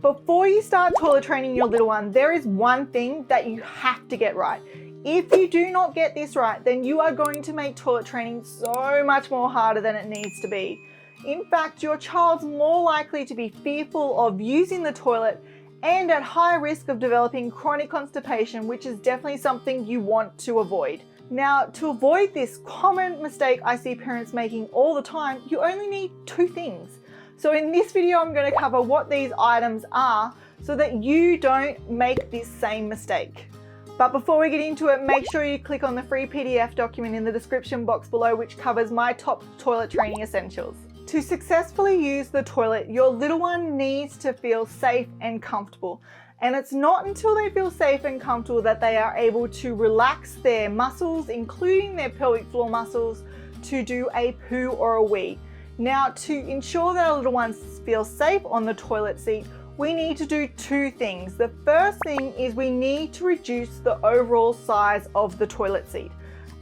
Before you start toilet training your little one, there is one thing that you have to get right. If you do not get this right, then you are going to make toilet training so much more harder than it needs to be. In fact, your child's more likely to be fearful of using the toilet and at high risk of developing chronic constipation, which is definitely something you want to avoid. Now, to avoid this common mistake I see parents making all the time, you only need two things. So in this video, I'm going to cover what these items are so that you don't make this same mistake. But before we get into it, make sure you click on the free PDF document in the description box below, which covers my top toilet training essentials. To successfully use the toilet, your little one needs to feel safe and comfortable. And it's not until they feel safe and comfortable that they are able to relax their muscles, including their pelvic floor muscles, to do a poo or a wee. Now, to ensure that our little ones feel safe on the toilet seat, we need to do two things. The first thing is we need to reduce the overall size of the toilet seat.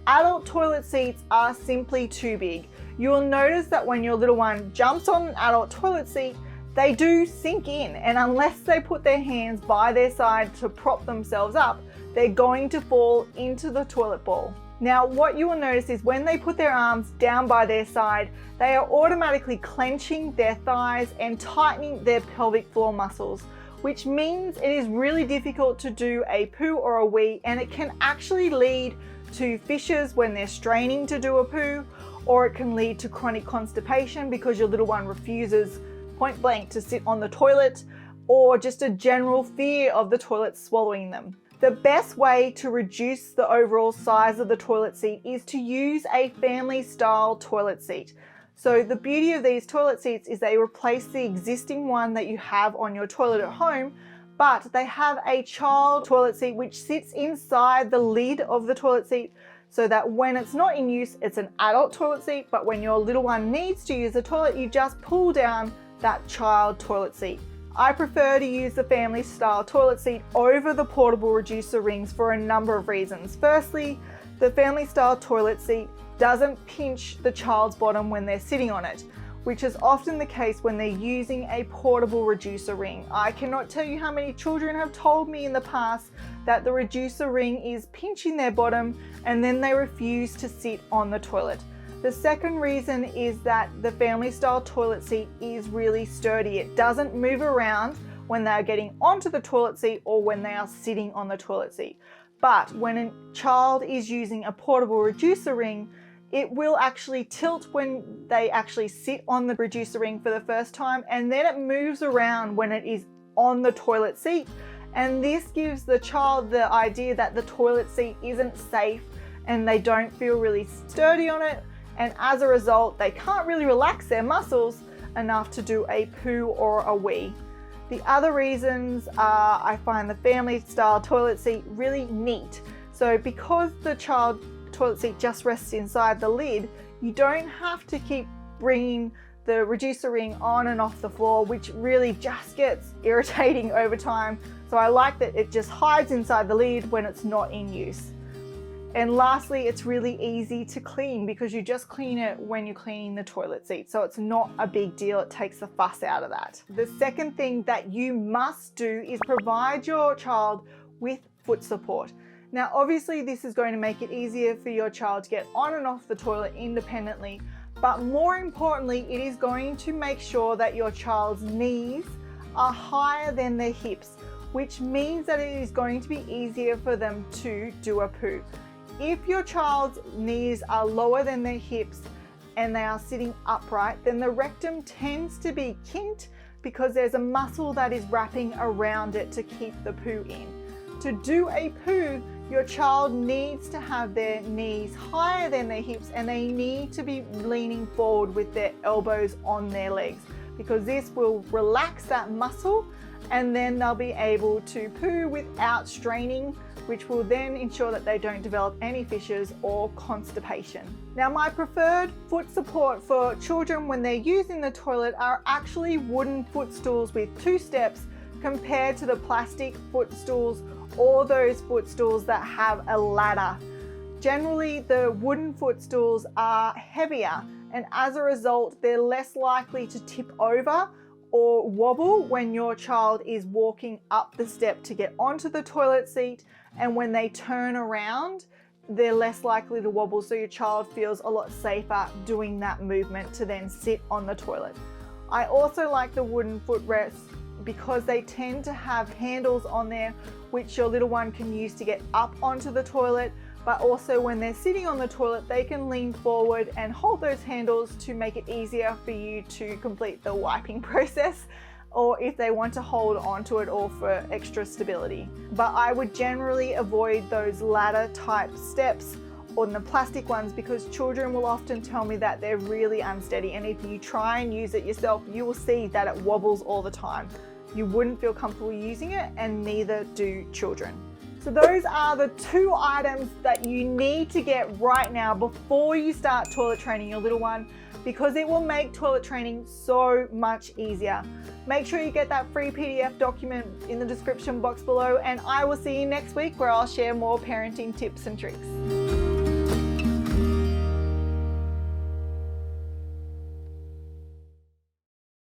Adult toilet seats are simply too big. You'll notice that when your little one jumps on an adult toilet seat, they do sink in, and unless they put their hands by their side to prop themselves up, they're going to fall into the toilet bowl. Now, what you will notice is when they put their arms down by their side, they are automatically clenching their thighs and tightening their pelvic floor muscles, which means it is really difficult to do a poo or a wee, and it can actually lead to fissures when they're straining to do a poo, or it can lead to chronic constipation because your little one refuses point blank to sit on the toilet, or just a general fear of the toilet swallowing them. The best way to reduce the overall size of the toilet seat is to use a family style toilet seat. So the beauty of these toilet seats is they replace the existing one that you have on your toilet at home, but they have a child toilet seat which sits inside the lid of the toilet seat, so that when it's not in use, it's an adult toilet seat, but when your little one needs to use the toilet, you just pull down that child toilet seat. I prefer to use the family style toilet seat over the portable reducer rings for a number of reasons. Firstly, the family style toilet seat doesn't pinch the child's bottom when they're sitting on it, which is often the case when they're using a portable reducer ring. I cannot tell you how many children have told me in the past that the reducer ring is pinching their bottom and then they refuse to sit on the toilet. The second reason is that the family style toilet seat is really sturdy. It doesn't move around when they're getting onto the toilet seat or when they are sitting on the toilet seat. But when a child is using a portable reducer ring, it will actually tilt when they actually sit on the reducer ring for the first time, and then it moves around when it is on the toilet seat. And this gives the child the idea that the toilet seat isn't safe and they don't feel really sturdy on it. And as a result, they can't really relax their muscles enough to do a poo or a wee. The other reasons are I find the family style toilet seat really neat. So because the child toilet seat just rests inside the lid, you don't have to keep bringing the reducer ring on and off the floor, which really just gets irritating over time. So I like that it just hides inside the lid when it's not in use. And lastly, it's really easy to clean because you just clean it when you're cleaning the toilet seat. So it's not a big deal. It takes the fuss out of that. The second thing that you must do is provide your child with foot support. Now, obviously this is going to make it easier for your child to get on and off the toilet independently, but more importantly, it is going to make sure that your child's knees are higher than their hips, which means that it is going to be easier for them to do a poo. If your child's knees are lower than their hips and they are sitting upright, then the rectum tends to be kinked because there's a muscle that is wrapping around it to keep the poo in. To do a poo, your child needs to have their knees higher than their hips and they need to be leaning forward with their elbows on their legs, because this will relax that muscle and then they'll be able to poo without straining, which will then ensure that they don't develop any fissures or constipation. Now, my preferred foot support for children when they're using the toilet are actually wooden footstools with 2 steps compared to the plastic footstools or those footstools that have a ladder. Generally, the wooden footstools are heavier, and as a result, they're less likely to tip over or wobble when your child is walking up the step to get onto the toilet seat, and when they turn around, they're less likely to wobble, so your child feels a lot safer doing that movement to then sit on the toilet. I also like the wooden footrests because they tend to have handles on there which your little one can use to get up onto the toilet, but also when they're sitting on the toilet, they can lean forward and hold those handles to make it easier for you to complete the wiping process, or if they want to hold onto it all for extra stability. But I would generally avoid those ladder type steps on the plastic ones because children will often tell me that they're really unsteady, and if you try and use it yourself, you will see that it wobbles all the time. You wouldn't feel comfortable using it, and neither do children. So those are the 2 items that you need to get right now before you start toilet training your little one, because it will make toilet training so much easier. Make sure you get that free PDF document in the description box below, and I will see you next week where I'll share more parenting tips and tricks.